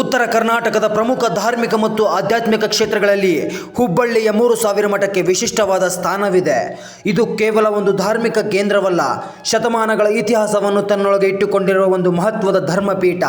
ಉತ್ತರ ಕರ್ನಾಟಕದ ಪ್ರಮುಖ ಧಾರ್ಮಿಕ ಮತ್ತು ಆಧ್ಯಾತ್ಮಿಕ ಕ್ಷೇತ್ರಗಳಲ್ಲಿ ಹುಬ್ಬಳ್ಳಿಯ 3000 ಮಠಕ್ಕೆ ವಿಶಿಷ್ಟವಾದ ಸ್ಥಾನವಿದೆ. ಇದು ಕೇವಲ ಒಂದು ಧಾರ್ಮಿಕ ಕೇಂದ್ರವಲ್ಲ, ಶತಮಾನಗಳ ಇತಿಹಾಸವನ್ನು ತನ್ನೊಳಗೆ ಇಟ್ಟುಕೊಂಡಿರುವ ಒಂದು ಮಹತ್ವದ ಧರ್ಮಪೀಠ.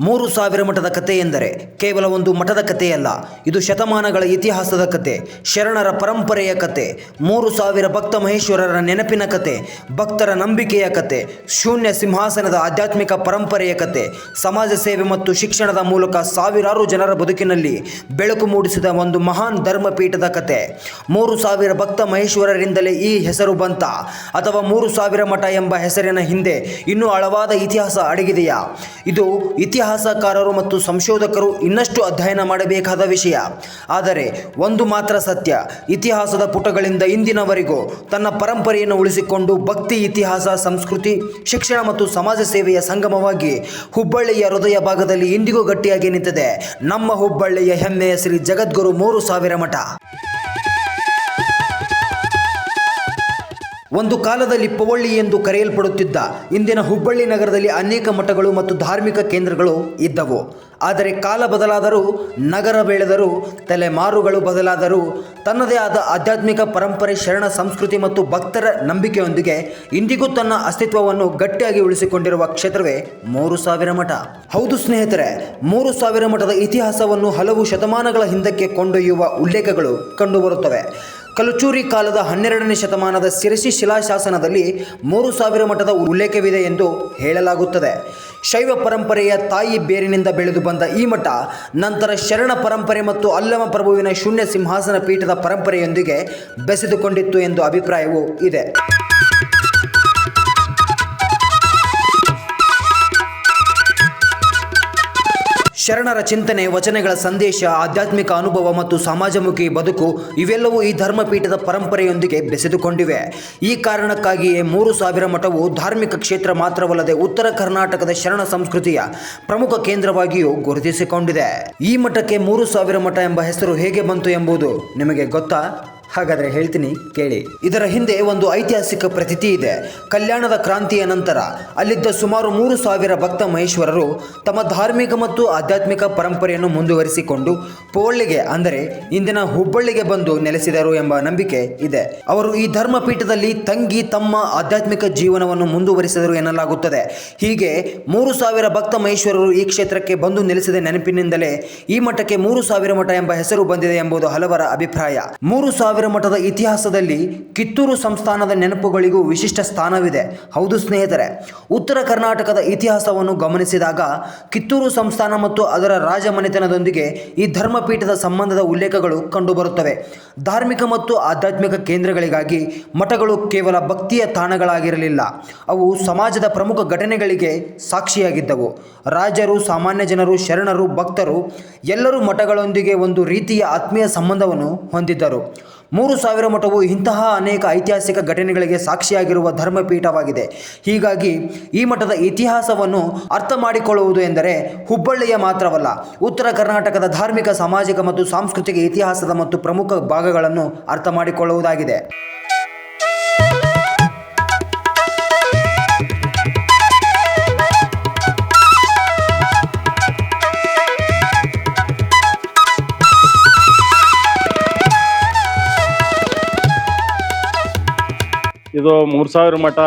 3000 ಮಠದ ಕಥೆ ಎಂದರೆ ಕೇವಲ ಒಂದು ಮಠದ ಕಥೆಯಲ್ಲ, ಇದು ಶತಮಾನಗಳ ಇತಿಹಾಸದ ಕತೆ, ಶರಣರ ಪರಂಪರೆಯ ಕತೆ, 3000 ಭಕ್ತ ಮಹೇಶ್ವರರ ನೆನಪಿನ ಕತೆ, ಭಕ್ತರ ನಂಬಿಕೆಯ ಕತೆ, ಶೂನ್ಯ ಸಿಂಹಾಸನದ ಆಧ್ಯಾತ್ಮಿಕ ಪರಂಪರೆಯ ಕತೆ, ಸಮಾಜ ಸೇವೆ ಮತ್ತು ಶಿಕ್ಷಣದ ಮೂಲಕ ಸಾವಿರಾರು ಜನರ ಬದುಕಿನಲ್ಲಿ ಬೆಳಕು ಮೂಡಿಸಿದ ಒಂದು ಮಹಾನ್ ಧರ್ಮಪೀಠದ ಕತೆ. 3000 ಭಕ್ತ ಮಹೇಶ್ವರರಿಂದಲೇ ಈ ಹೆಸರು ಬಂತ, ಅಥವಾ 3000 ಮಠ ಎಂಬ ಹೆಸರಿನ ಹಿಂದೆ ಇನ್ನೂ ಆಳವಾದ ಇತಿಹಾಸ ಅಡಗಿದೆಯಾ? ಇದು ಇತಿಹಾಸಕಾರರು ಮತ್ತು ಸಂಶೋಧಕರು ಇನ್ನಷ್ಟು ಅಧ್ಯಯನ ಮಾಡಬೇಕಾದ ವಿಷಯ. ಆದರೆ ಒಂದು ಮಾತ್ರ ಸತ್ಯ, ಇತಿಹಾಸದ ಪುಟಗಳಿಂದ ಇಂದಿನವರೆಗೂ ತನ್ನ ಪರಂಪರೆಯನ್ನು ಉಳಿಸಿಕೊಂಡು ಭಕ್ತಿ, ಇತಿಹಾಸ, ಸಂಸ್ಕೃತಿ, ಶಿಕ್ಷಣ ಮತ್ತು ಸಮಾಜ ಸೇವೆಯ ಸಂಗಮವಾಗಿ ಹುಬ್ಬಳ್ಳಿಯ ಹೃದಯ ಭಾಗದಲ್ಲಿ ಇಂದಿಗೂ ಗಟ್ಟಿಯಾಗಿ ನಿಂತಿದೆ ನಮ್ಮ ಹುಬ್ಬಳ್ಳಿಯ ಹೆಮ್ಮೆಯ ಶ್ರೀ ಜಗದ್ಗುರು 3000 ಮಠ. ಒಂದು ಕಾಲದಲ್ಲಿ ಪವಳ್ಳಿ ಎಂದು ಕರೆಯಲ್ಪಡುತ್ತಿದ್ದ ಇಂದಿನ ಹುಬ್ಬಳ್ಳಿ ನಗರದಲ್ಲಿ ಅನೇಕ ಮಠಗಳು ಮತ್ತು ಧಾರ್ಮಿಕ ಕೇಂದ್ರಗಳು ಇದ್ದವು. ಆದರೆ ಕಾಲ ಬದಲಾದರೂ, ನಗರ ಬೆಳೆದರೂ, ತಲೆಮಾರುಗಳು ಬದಲಾದರೂ ತನ್ನದೇ ಆದ ಆಧ್ಯಾತ್ಮಿಕ ಪರಂಪರೆ, ಶರಣ ಸಂಸ್ಕೃತಿ ಮತ್ತು ಭಕ್ತರ ನಂಬಿಕೆಯೊಂದಿಗೆ ಇಂದಿಗೂ ತನ್ನ ಅಸ್ತಿತ್ವವನ್ನು ಗಟ್ಟಿಯಾಗಿ ಉಳಿಸಿಕೊಂಡಿರುವ ಕ್ಷೇತ್ರವೇ 3000 ಮಠ. ಹೌದು ಸ್ನೇಹಿತರೆ, 3000 ಮಠದ ಇತಿಹಾಸವನ್ನು ಹಲವು ಶತಮಾನಗಳ ಹಿಂದಕ್ಕೆ ಕೊಂಡೊಯ್ಯುವ ಉಲ್ಲೇಖಗಳು ಕಂಡುಬರುತ್ತವೆ. ಕಲಚೂರಿ ಕಾಲದ 12ನೇ ಶತಮಾನದ ಶಿರಸಿ ಶಿಲಾಶಾಸನದಲ್ಲಿ 3000 ಮಠದ ಉಲ್ಲೇಖವಿದೆ ಎಂದು ಹೇಳಲಾಗುತ್ತದೆ. ಶೈವ ಪರಂಪರೆಯ ತಾಯಿ ಬೇರಿನಿಂದ ಬೆಳೆದು ಬಂದ ಈ ಮಠ ನಂತರ ಶರಣ ಪರಂಪರೆ ಮತ್ತು ಅಲ್ಲಮ ಪ್ರಭುವಿನ ಶೂನ್ಯ ಸಿಂಹಾಸನ ಪೀಠದ ಪರಂಪರೆಯೊಂದಿಗೆ ಬೆಸೆದುಕೊಂಡಿತ್ತು ಎಂದು ಅಭಿಪ್ರಾಯವೂ ಇದೆ. ಶರಣರ ಚಿಂತನೆ, ವಚನಗಳ ಸಂದೇಶ, ಆಧ್ಯಾತ್ಮಿಕ ಅನುಭವ ಮತ್ತು ಸಮಾಜಮುಖಿ ಬದುಕು ಇವೆಲ್ಲವೂ ಈ ಧರ್ಮಪೀಠದ ಪರಂಪರೆಯೊಂದಿಗೆ ಬೆಸೆದುಕೊಂಡಿವೆ. ಈ ಕಾರಣಕ್ಕಾಗಿಯೇ 3000 ಮಠವು ಧಾರ್ಮಿಕ ಕ್ಷೇತ್ರ ಮಾತ್ರವಲ್ಲದೆ ಉತ್ತರ ಕರ್ನಾಟಕದ ಶರಣ ಸಂಸ್ಕೃತಿಯ ಪ್ರಮುಖ ಕೇಂದ್ರವಾಗಿಯೂ ಗುರುತಿಸಿಕೊಂಡಿದೆ. ಈ ಮಠಕ್ಕೆ 3000 ಮಠ ಎಂಬ ಹೆಸರು ಹೇಗೆ ಬಂತು ಎಂಬುದು ನಿಮಗೆ ಗೊತ್ತಾ? ಹಾಗಾದರೆ ಹೇಳ್ತೀನಿ ಕೇಳಿ. ಇದರ ಹಿಂದೆ ಒಂದು ಐತಿಹಾಸಿಕ ಪ್ರತೀತಿ ಇದೆ. ಕಲ್ಯಾಣದ ಕ್ರಾಂತಿಯ ನಂತರ ಅಲ್ಲಿದ್ದ ಸುಮಾರು 3000 ಭಕ್ತ ಮಹೇಶ್ವರರು ತಮ್ಮ ಧಾರ್ಮಿಕ ಮತ್ತು ಆಧ್ಯಾತ್ಮಿಕ ಪರಂಪರೆಯನ್ನು ಮುಂದುವರಿಸಿಕೊಂಡು ಪವಳ್ಳಿಗೆ, ಅಂದರೆ ಇಂದಿನ ಹುಬ್ಬಳ್ಳಿಗೆ ಬಂದು ನೆಲೆಸಿದರು ಎಂಬ ನಂಬಿಕೆ ಇದೆ. ಅವರು ಈ ಧರ್ಮಪೀಠದಲ್ಲಿ ತಂಗಿ ತಮ್ಮ ಆಧ್ಯಾತ್ಮಿಕ ಜೀವನವನ್ನು ಮುಂದುವರಿಸಿದರು ಎನ್ನಲಾಗುತ್ತದೆ. ಹೀಗೆ 3000 ಭಕ್ತ ಮಹೇಶ್ವರರು ಈ ಕ್ಷೇತ್ರಕ್ಕೆ ಬಂದು ನೆಲೆಸಿದ ನೆನಪಿನಿಂದಲೇ ಈ ಮಠಕ್ಕೆ 3000 ಮಠ ಎಂಬ ಹೆಸರು ಬಂದಿದೆ ಎಂಬುದು ಹಲವರ ಅಭಿಪ್ರಾಯ. 3000 ಮಠದ ಇತಿಹಾಸದಲ್ಲಿ ಕಿತ್ತೂರು ಸಂಸ್ಥಾನದ ನೆನಪುಗಳಿಗೂ ವಿಶಿಷ್ಟ ಸ್ಥಾನವಿದೆ. ಹೌದು ಸ್ನೇಹಿತರೆ, ಉತ್ತರ ಕರ್ನಾಟಕದ ಇತಿಹಾಸವನ್ನು ಗಮನಿಸಿದಾಗ ಕಿತ್ತೂರು ಸಂಸ್ಥಾನ ಮತ್ತು ಅದರ ರಾಜಮನೆತನದೊಂದಿಗೆ ಈ ಧರ್ಮಪೀಠದ ಸಂಬಂಧದ ಉಲ್ಲೇಖಗಳು ಕಂಡುಬರುತ್ತವೆ. ಧಾರ್ಮಿಕ ಮತ್ತು ಆಧ್ಯಾತ್ಮಿಕ ಕೇಂದ್ರಗಳಿಗಾಗಿ ಮಠಗಳು ಕೇವಲ ಭಕ್ತಿಯ ತಾಣಗಳಾಗಿರಲಿಲ್ಲ, ಅವು ಸಮಾಜದ ಪ್ರಮುಖ ಘಟನೆಗಳಿಗೆ ಸಾಕ್ಷಿಯಾಗಿದ್ದವು. ರಾಜರು, ಸಾಮಾನ್ಯ ಜನರು, ಶರಣರು, ಭಕ್ತರು ಎಲ್ಲರೂ ಮಠಗಳೊಂದಿಗೆ ಒಂದು ರೀತಿಯ ಆತ್ಮೀಯ ಸಂಬಂಧವನ್ನು ಹೊಂದಿದ್ದರು. 3000 ಮಠವು ಇಂತಹ ಅನೇಕ ಐತಿಹಾಸಿಕ ಘಟನೆಗಳಿಗೆ ಸಾಕ್ಷಿಯಾಗಿರುವ ಧರ್ಮಪೀಠವಾಗಿದೆ. ಹೀಗಾಗಿ ಈ ಮಠದ ಇತಿಹಾಸವನ್ನು ಅರ್ಥ ಮಾಡಿಕೊಳ್ಳುವುದು ಎಂದರೆ ಹುಬ್ಬಳ್ಳಿಯ ಮಾತ್ರವಲ್ಲ, ಉತ್ತರ ಕರ್ನಾಟಕದ ಧಾರ್ಮಿಕ, ಸಾಮಾಜಿಕ ಮತ್ತು ಸಾಂಸ್ಕೃತಿಕ ಇತಿಹಾಸದ ಮತ್ತು ಪ್ರಮುಖ ಭಾಗಗಳನ್ನು ಅರ್ಥ ಮಾಡಿಕೊಳ್ಳುವುದಾಗಿದೆ. ಇದು 3000 ಮಠ,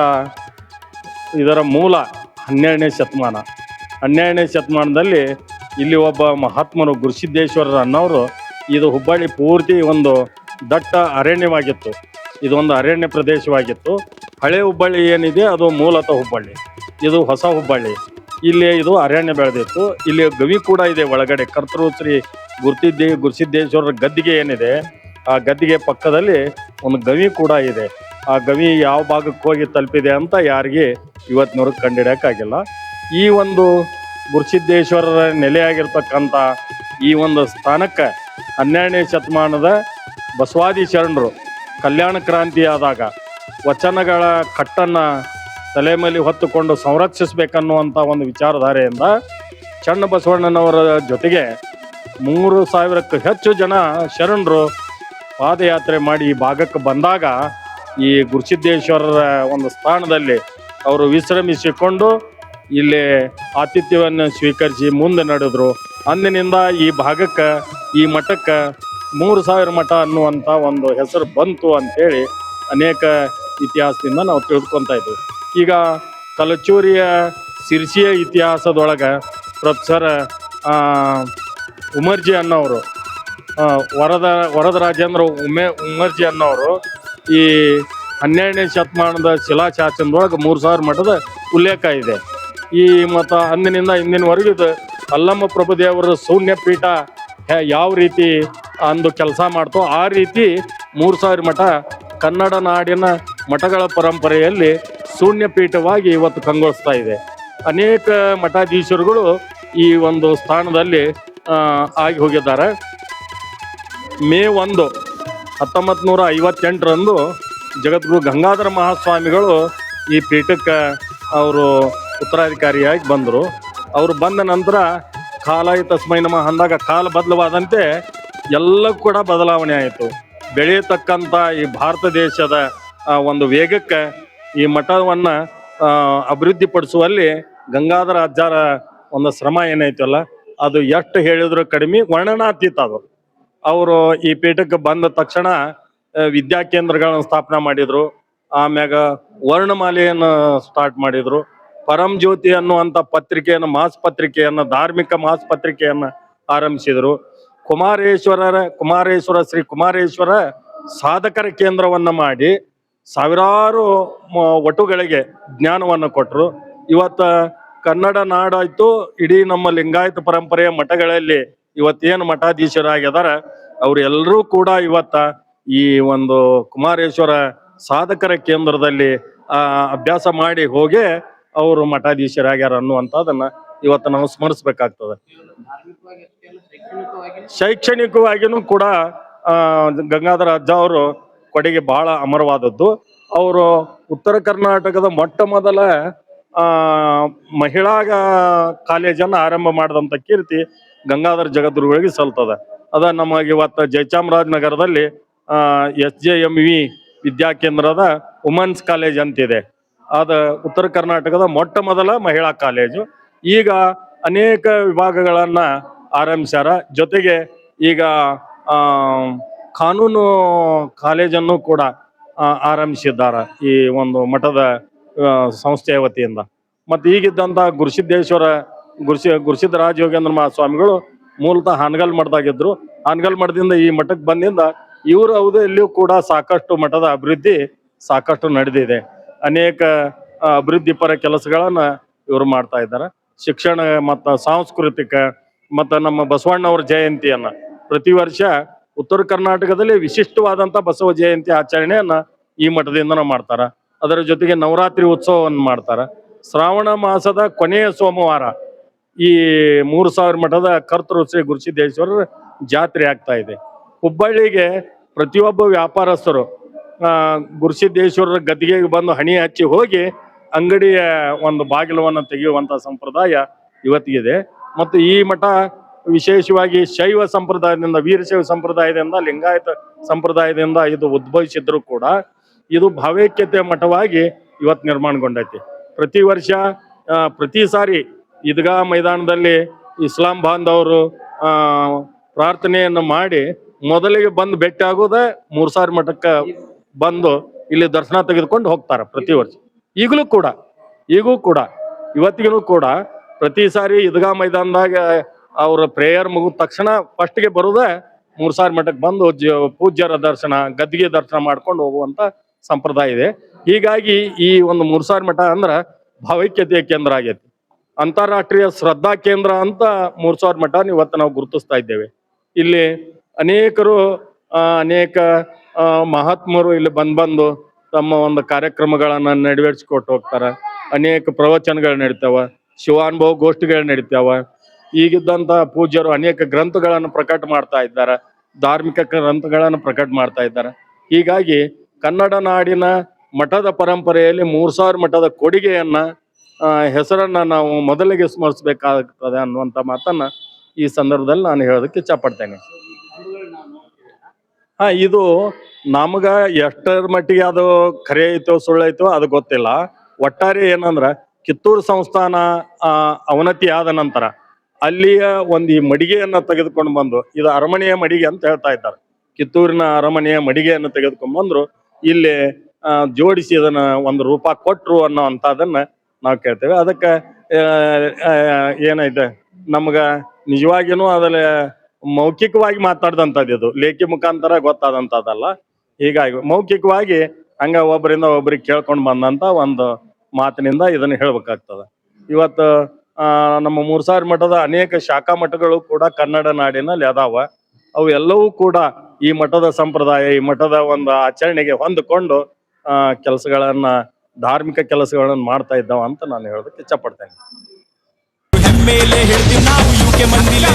ಇದರ ಮೂಲ 12ನೇ ಶತಮಾನ. 12ನೇ ಶತಮಾನದಲ್ಲಿ ಇಲ್ಲಿ ಒಬ್ಬ ಮಹಾತ್ಮರು ಗುರುಸಿದ್ದೇಶ್ವರರು ಅನ್ನೋರು, ಇದು ಹುಬ್ಬಳ್ಳಿ ಪೂರ್ತಿ ಒಂದು ದಟ್ಟ ಅರಣ್ಯವಾಗಿತ್ತು. ಇದೊಂದು ಅರಣ್ಯ ಪ್ರದೇಶವಾಗಿತ್ತು. ಹಳೆ ಹುಬ್ಬಳ್ಳಿ ಏನಿದೆ ಅದು ಮೂಲತಃ ಹುಬ್ಬಳ್ಳಿ, ಇದು ಹೊಸ ಹುಬ್ಬಳ್ಳಿ. ಇಲ್ಲಿ ಇದು ಅರಣ್ಯ ಬೆಳೆದಿತ್ತು. ಇಲ್ಲಿ ಗವಿ ಕೂಡ ಇದೆ ಒಳಗಡೆ. ಕರ್ತೃ ಶ್ರೀ ಗುರುಸಿದ್ದೇಶ್ವರರ ಗದ್ದಿಗೆ ಏನಿದೆ, ಆ ಗದ್ದಿಗೆ ಪಕ್ಕದಲ್ಲಿ ಒಂದು ಗವಿ ಕೂಡ ಇದೆ. ಆ ಗವಿ ಯಾವ ಭಾಗಕ್ಕೆ ಹೋಗಿ ತಲುಪಿದೆ ಅಂತ ಯಾರಿಗೆ ಇವತ್ತಿನವ್ರಿಗೆ ಕಂಡಿಡಿಯೋಕ್ಕಾಗಿಲ್ಲ. ಈ ಒಂದು ಗುರುಸಿದ್ದೇಶ್ವರರ ನೆಲೆಯಾಗಿರ್ತಕ್ಕಂಥ ಈ ಒಂದು ಸ್ಥಾನಕ್ಕೆ 12ನೇ ಶತಮಾನದ ಬಸವಾದಿ ಶರಣರು ಕಲ್ಯಾಣ ಕ್ರಾಂತಿಯಾದಾಗ ವಚನಗಳ ಕಟ್ಟನ್ನು ತಲೆ ಮೇಲೆ ಹೊತ್ತುಕೊಂಡು ಸಂರಕ್ಷಿಸಬೇಕನ್ನುವಂಥ ಒಂದು ವಿಚಾರಧಾರೆಯಿಂದ ಚಣ್ಣ ಬಸವಣ್ಣನವರ ಜೊತೆಗೆ 3000ಕ್ಕೂ ಹೆಚ್ಚು ಜನ ಶರಣರು ಪಾದಯಾತ್ರೆ ಮಾಡಿ ಈ ಭಾಗಕ್ಕೆ ಬಂದಾಗ ಈ ಗುರುಸಿದ್ದೇಶ್ವರರ ಒಂದು ಸ್ಥಾನದಲ್ಲಿ ಅವರು ವಿಶ್ರಮಿಸಿಕೊಂಡು ಇಲ್ಲಿ ಆತಿಥ್ಯವನ್ನು ಸ್ವೀಕರಿಸಿ ಮುಂದೆ ನಡೆದ್ರು. ಅಂದಿನಿಂದ ಈ ಭಾಗಕ್ಕೆ, ಈ ಮಠಕ್ಕೆ 3000 ಮಠ ಅನ್ನುವಂಥ ಒಂದು ಹೆಸರು ಬಂತು ಅಂತೇಳಿ ಅನೇಕ ಇತಿಹಾಸದಿಂದ ನಾವು ತಿಳ್ಕೊತಾ ಇದ್ದೀವಿ. ಈಗ ಕಲಚೂರಿಯ ಸಿರ್ಸಿಯ ಇತಿಹಾಸದೊಳಗೆ ಪ್ರೊಫೆಸರ್ ಉಮರ್ಜಿ ಅನ್ನೋರು, ವರದರಾಜೇಂದ್ರ ಉಮರ್ಜಿ ಅನ್ನೋರು ಈ 12ನೇ ಶತಮಾನದ ಶಿಲಾಶಾಸನದೊಳಗೆ 3000 ಮಠದ ಉಲ್ಲೇಖ ಇದೆ. ಈ ಮತ ಅಂದಿನಿಂದ ಇಂದಿನವರೆಗೂ ಇದು ಅಲ್ಲಮ್ಮ ಪ್ರಭುದೇವರ ಶೂನ್ಯ ಪೀಠ ಯಾವ ರೀತಿ ಅಂದು ಕೆಲಸ ಮಾಡ್ತೋ ಆ ರೀತಿ 3000 ಮಠ ಕನ್ನಡ ನಾಡಿನ ಮಠಗಳ ಪರಂಪರೆಯಲ್ಲಿ ಶೂನ್ಯ ಪೀಠವಾಗಿ ಇವತ್ತು ಕಂಗೊಳಿಸ್ತಾ ಇದೆ. ಅನೇಕ ಮಠಾಧೀಶರುಗಳು ಈ ಒಂದು ಸ್ಥಾನದಲ್ಲಿ ಆಗಿ ಹೋಗಿದ್ದಾರೆ. ಮೇ 1, 1958ರಂದು ಜಗದ್ಗುರು ಗಂಗಾಧರ ಮಹಾಸ್ವಾಮಿಗಳು ಈ ಪೀಠಕ್ಕೆ ಅವರು ಉತ್ತರಾಧಿಕಾರಿಯಾಗಿ ಬಂದರು. ಅವರು ಬಂದ ನಂತರ ಕಾಲಾಯ ತಸ್ಮೈ ನಮಃ ಅಂದಾಗ ಕಾಲ ಬದಲಾದಂತೆ ಎಲ್ಲ ಕೂಡ ಬದಲಾವಣೆ ಆಯಿತು. ಬೆಳೆಯತಕ್ಕಂಥ ಈ ಭಾರತ ದೇಶದ ಒಂದು ವೇಗಕ್ಕೆ ಈ ಮಠವನ್ನು ಅಭಿವೃದ್ಧಿಪಡಿಸುವಲ್ಲಿ ಗಂಗಾಧರ ಅಜ್ಜಾರ ಒಂದು ಶ್ರಮ ಏನೈತಲ್ಲ ಅದು ಎಷ್ಟು ಹೇಳಿದ್ರು ಕಡಿಮೆ, ವರ್ಣನಾತೀತ ಅದು. ಅವರು ಈ ಪೀಠಕ್ಕೆ ಬಂದ ತಕ್ಷಣ ವಿದ್ಯಾಕೇಂದ್ರಗಳನ್ನು ಸ್ಥಾಪನೆ ಮಾಡಿದರು. ಆಮ್ಯಾಗ ವರ್ಣಮಾಲೆಯನ್ನು ಸ್ಟಾರ್ಟ್ ಮಾಡಿದರು. ಪರಂ ಜ್ಯೋತಿ ಅನ್ನುವಂಥ ಪತ್ರಿಕೆಯನ್ನು, ಮಾಸ ಪತ್ರಿಕೆಯನ್ನು, ಧಾರ್ಮಿಕ ಮಾಸ ಪತ್ರಿಕೆಯನ್ನು ಆರಂಭಿಸಿದರು. ಕುಮಾರೇಶ್ವರ ಶ್ರೀ ಕುಮಾರೇಶ್ವರ ಸಾಧಕರ ಕೇಂದ್ರವನ್ನು ಮಾಡಿ ಸಾವಿರಾರು ವಟುಗಳಿಗೆ ಜ್ಞಾನವನ್ನು ಕೊಟ್ಟರು. ಇವತ್ತು ಕನ್ನಡ ನಾಡಾಯ್ತು, ಇಡೀ ನಮ್ಮ ಲಿಂಗಾಯತ ಪರಂಪರೆಯ ಮಠಗಳಲ್ಲಿ ಇವತ್ತೇನು ಮಠಾಧೀಶರಾಗಿದ್ದಾರೆ ಅವರೆಲ್ಲರೂ ಕೂಡ ಇವತ್ತ ಈ ಒಂದು ಕುಮಾರೇಶ್ವರ ಸಾಧಕರ ಕೇಂದ್ರದಲ್ಲಿ ಅಭ್ಯಾಸ ಮಾಡಿ ಹೋಗಿ ಅವರು ಮಠಾಧೀಶರಾಗ್ಯಾರ ಅನ್ನುವಂಥದ್ದನ್ನ ಇವತ್ತು ನಾವು ಸ್ಮರಿಸ್ಬೇಕಾಗ್ತದೆ. ಶೈಕ್ಷಣಿಕವಾಗಿನೂ ಕೂಡ ಗಂಗಾಧರ ಅಜ್ಜ ಅವರು ಕೊಡುಗೆ ಬಹಳ ಅಮರವಾದದ್ದು. ಅವರು ಉತ್ತರ ಕರ್ನಾಟಕದ ಮೊಟ್ಟ ಮೊದಲ ಮಹಿಳಾ ಕಾಲೇಜನ್ನು ಆರಂಭ ಮಾಡಿದಂಥ ಕೀರ್ತಿ ಗಂಗಾಧರ ಜಗದ್ಗುರುಗಳಿಗೆ ಸಲ್ತದೆ. ಅದ ನಮಗೆ ಇವತ್ತು ಜಯಚಾಮರಾಜನಗರದಲ್ಲಿ SJMV ವಿದ್ಯಾಕೇಂದ್ರದ ವುಮೆನ್ಸ್ ಕಾಲೇಜ್ ಅಂತಿದೆ. ಅದು ಉತ್ತರ ಕರ್ನಾಟಕದ ಮೊಟ್ಟ ಮೊದಲ ಮಹಿಳಾ ಕಾಲೇಜು. ಈಗ ಅನೇಕ ವಿಭಾಗಗಳನ್ನ ಆರಂಭಿಸ್ಯಾರ. ಜೊತೆಗೆ ಈಗ ಕಾನೂನು ಕಾಲೇಜನ್ನು ಕೂಡ ಆರಂಭಿಸಿದ್ದಾರೆ ಈ ಒಂದು ಮಠದ ಸಂಸ್ಥೆಯ ವತಿಯಿಂದ. ಮತ್ತು ಈಗಿದ್ದಂಥ ಗುರುಸಿದ್ಧ ರಾಜಯೋಗೇಂದ್ರ ಮಹಾಸ್ವಾಮಿಗಳು ಮೂಲತಃ ಹಾನಗಲ್ ಮಠದಾಗಿದ್ರು. ಹಾನಗಲ್ ಮಠದಿಂದ ಈ ಮಠಕ್ಕೆ ಬಂದಿಂದ ಇವರು ಅವಧಿಯಲ್ಲಿಯೂ ಕೂಡ ಸಾಕಷ್ಟು ಮಠದ ಅಭಿವೃದ್ಧಿ ಸಾಕಷ್ಟು ನಡೆದಿದೆ. ಅನೇಕ ಅಭಿವೃದ್ಧಿ ಪರ ಕೆಲಸಗಳನ್ನ ಇವರು ಮಾಡ್ತಾ ಇದ್ದಾರೆ. ಶಿಕ್ಷಣ ಮತ್ತು ಸಾಂಸ್ಕೃತಿಕ ಮತ್ತು ನಮ್ಮ ಬಸವಣ್ಣವ್ರ ಜಯಂತಿಯನ್ನ ಪ್ರತಿ ವರ್ಷ ಉತ್ತರ ಕರ್ನಾಟಕದಲ್ಲಿ ವಿಶಿಷ್ಟವಾದಂಥ ಬಸವ ಜಯಂತಿ ಆಚರಣೆಯನ್ನ ಈ ಮಠದಿಂದ ಮಾಡ್ತಾರ. ಅದರ ಜೊತೆಗೆ ನವರಾತ್ರಿ ಉತ್ಸವವನ್ನು ಮಾಡ್ತಾರ. ಶ್ರಾವಣ ಮಾಸದ ಕೊನೆಯ ಸೋಮವಾರ ಈ 3000 ಮಠದ ಕರ್ತೃ ಶ್ರೀ ಗುರುಸಿದ್ದೇಶ್ವರರ ಜಾತ್ರೆ ಆಗ್ತಾ ಇದೆ. ಹುಬ್ಬಳ್ಳಿಗೆ ಪ್ರತಿಯೊಬ್ಬ ವ್ಯಾಪಾರಸ್ಥರು ಗುರುಸಿದ್ದೇಶ್ವರರ ಗದ್ದಿಗೆಗೆ ಬಂದು ಹಣಿ ಹಚ್ಚಿ ಹೋಗಿ ಅಂಗಡಿಯ ಒಂದು ಬಾಗಿಲವನ್ನು ತೆಗೆಯುವಂತ ಸಂಪ್ರದಾಯ ಇವತ್ತಿಗಿದೆ. ಮತ್ತು ಈ ಮಠ ವಿಶೇಷವಾಗಿ ಶೈವ ಸಂಪ್ರದಾಯದಿಂದ, ವೀರಶೈವ ಸಂಪ್ರದಾಯದಿಂದ, ಲಿಂಗಾಯತ ಸಂಪ್ರದಾಯದಿಂದ ಇದು ಉದ್ಭವಿಸಿದ್ರು ಕೂಡ ಇದು ಭಾವೈಕ್ಯತೆ ಮಠವಾಗಿ ಇವತ್ತು ನಿರ್ಮಾಣಗೊಂಡೈತಿ. ಪ್ರತಿ ವರ್ಷ ಪ್ರತಿ ಸಾರಿ ಈದ್ಗಾ ಮೈದಾನದಲ್ಲಿ ಇಸ್ಲಾಂ ಬಾಂಧವರು ಪ್ರಾರ್ಥನೆಯನ್ನು ಮಾಡಿ ಮೊದಲಿಗೆ ಬಂದು ಭೇಟಿ ಆಗೋದೇ 3000 ಮಠಕ್ಕೆ ಬಂದು ಇಲ್ಲಿ ದರ್ಶನ ತೆಗೆದುಕೊಂಡು ಹೋಗ್ತಾರೆ ಪ್ರತಿ ವರ್ಷ. ಈಗಲೂ ಕೂಡ ಇವತ್ತಿಗೂ ಕೂಡ ಪ್ರತಿ ಸಾರಿ ಈದ್ಗಾ ಮೈದಾನದಾಗ ಅವ್ರ ಪ್ರೇಯರ್ ಮುಗಿದ ತಕ್ಷಣ ಫಸ್ಟ್ಗೆ ಬರೋದೇ 3000 ಮಠಕ್ಕೆ ಬಂದು ಪೂಜ್ಯರ ದರ್ಶನ, ಗದ್ದಿಗೆ ದರ್ಶನ ಮಾಡ್ಕೊಂಡು ಹೋಗುವಂತ ಸಂಪ್ರದಾಯ ಇದೆ. ಹೀಗಾಗಿ ಈ ಒಂದು 3000 ಮಠ ಅಂದ್ರೆ ಭಾವೈಕ್ಯತೆಯ ಕೇಂದ್ರ ಆಗೈತಿ. ಅಂತಾರಾಷ್ಟ್ರೀಯ ಶ್ರದ್ಧಾ ಕೇಂದ್ರ ಅಂತ 3000 ಮಠ ಇವತ್ತು ನಾವು ಗುರುತಿಸ್ತಾ ಇದ್ದೇವೆ. ಇಲ್ಲಿ ಅನೇಕ ಮಹಾತ್ಮರು ಇಲ್ಲಿ ಬಂದು ತಮ್ಮ ಒಂದು ಕಾರ್ಯಕ್ರಮಗಳನ್ನ ನೆರವೇರಿಸಿಕೊಟ್ಟು ಹೋಗ್ತಾರೆ. ಅನೇಕ ಪ್ರವಚನಗಳು ನಡೀತಾವ, ಶಿವಾನುಭವ ಗೋಷ್ಠಿಗಳು ನಡೀತಾವ. ಈಗಿದ್ದಂತ ಪೂಜ್ಯರು ಅನೇಕ ಗ್ರಂಥಗಳನ್ನು ಪ್ರಕಟ ಮಾಡ್ತಾ ಇದ್ದಾರೆ, ಧಾರ್ಮಿಕ ಗ್ರಂಥಗಳನ್ನು ಪ್ರಕಟ ಮಾಡ್ತಾ ಇದ್ದಾರೆ. ಹೀಗಾಗಿ ಕನ್ನಡ ನಾಡಿನ ಮಠದ ಪರಂಪರೆಯಲ್ಲಿ 3000 ಮಠದ ಕೊಡುಗೆಯನ್ನ ಹೆಸರನ್ನ ನಾವು ಮೊದಲಿಗೆ ಸ್ಮರಿಸಬೇಕಾಗ್ತದೆ ಅನ್ನುವಂಥ ಮಾತನ್ನ ಈ ಸಂದರ್ಭದಲ್ಲಿ ನಾನು ಹೇಳೋದಕ್ಕೆ ಇಚ್ಛಪಡ್ತೇನೆ. ಇದು ನಮಗ ಎಷ್ಟರ ಮಟ್ಟಿಗೆ ಅದು ಖರೆ ಐತೋ ಸುಳ್ಳೈತೋ ಅದು ಗೊತ್ತಿಲ್ಲ. ಒಟ್ಟಾರೆ ಏನಂದ್ರ ಕಿತ್ತೂರು ಸಂಸ್ಥಾನ ಅವನತಿ ಆದ ನಂತರ ಅಲ್ಲಿಯ ಒಂದು ಈ ಮಡಿಗೆಯನ್ನ ತೆಗೆದುಕೊಂಡು ಬಂದು, ಇದು ಅರಮನೆಯ ಮಡಿಗೆ ಅಂತ ಹೇಳ್ತಾ ಇದ್ದಾರೆ. ಕಿತ್ತೂರಿನ ಅರಮನೆಯ ಮಡಿಗೆಯನ್ನು ತೆಗೆದುಕೊಂಡು ಬಂದ್ರು, ಇಲ್ಲಿ ಜೋಡಿಸಿ ಅದನ್ನ ಒಂದು ರೂಪ ಕೊಟ್ರು ಅನ್ನೋ ಅಂತದನ್ನ ನಾವು ಕೇಳ್ತೇವೆ. ಅದಕ್ಕೆ ಏನೈತೆ ನಮ್ಗ ನಿಜವಾಗಿನೂ ಅದ್ರಲ್ಲಿ ಮೌಖಿಕವಾಗಿ ಮಾತಾಡ್ದಂಥದ್ದು, ಇದು ಲೇಖಿ ಮುಖಾಂತರ ಗೊತ್ತಾದಂಥದ್ದಲ್ಲ. ಹೀಗಾಗಿ ಮೌಖಿಕವಾಗಿ ಹಂಗ ಒಬ್ಬರಿಂದ ಒಬ್ಬರಿಗೆ ಕೇಳ್ಕೊಂಡು ಬಂದಂತ ಒಂದು ಮಾತಿನಿಂದ ಇದನ್ನ ಹೇಳ್ಬೇಕಾಗ್ತದೆ. ಇವತ್ತು ನಮ್ಮ 3000 ಮಠದ ಅನೇಕ ಶಾಖಾ ಮಠಗಳು ಕೂಡ ಕನ್ನಡ ನಾಡಿನಲ್ಲಿ ಅದಾವ. ಅವು ಎಲ್ಲವೂ ಕೂಡ ಈ ಮಠದ ಸಂಪ್ರದಾಯ, ಈ ಮಠದ ಒಂದು ಆಚರಣೆಗೆ ಹೊಂದಿಕೊಂಡು ಕೆಲಸಗಳನ್ನ, ಧಾರ್ಮಿಕ ಕೆಲಸಗಳನ್ನ ಮಾಡ್ತಾ ಇದ್ದಾವ ಅಂತ ನಾನು ಹೇಳೋದಕ್ಕೆ ಇಚ್ಛಪಡ್ತೇನೆ. ಹೆಮ್ಮೆಲೆ ಹೇಳ್ತೀವಿ ನಾವು ಯುಕೆ ಮಂದಿಲೇ.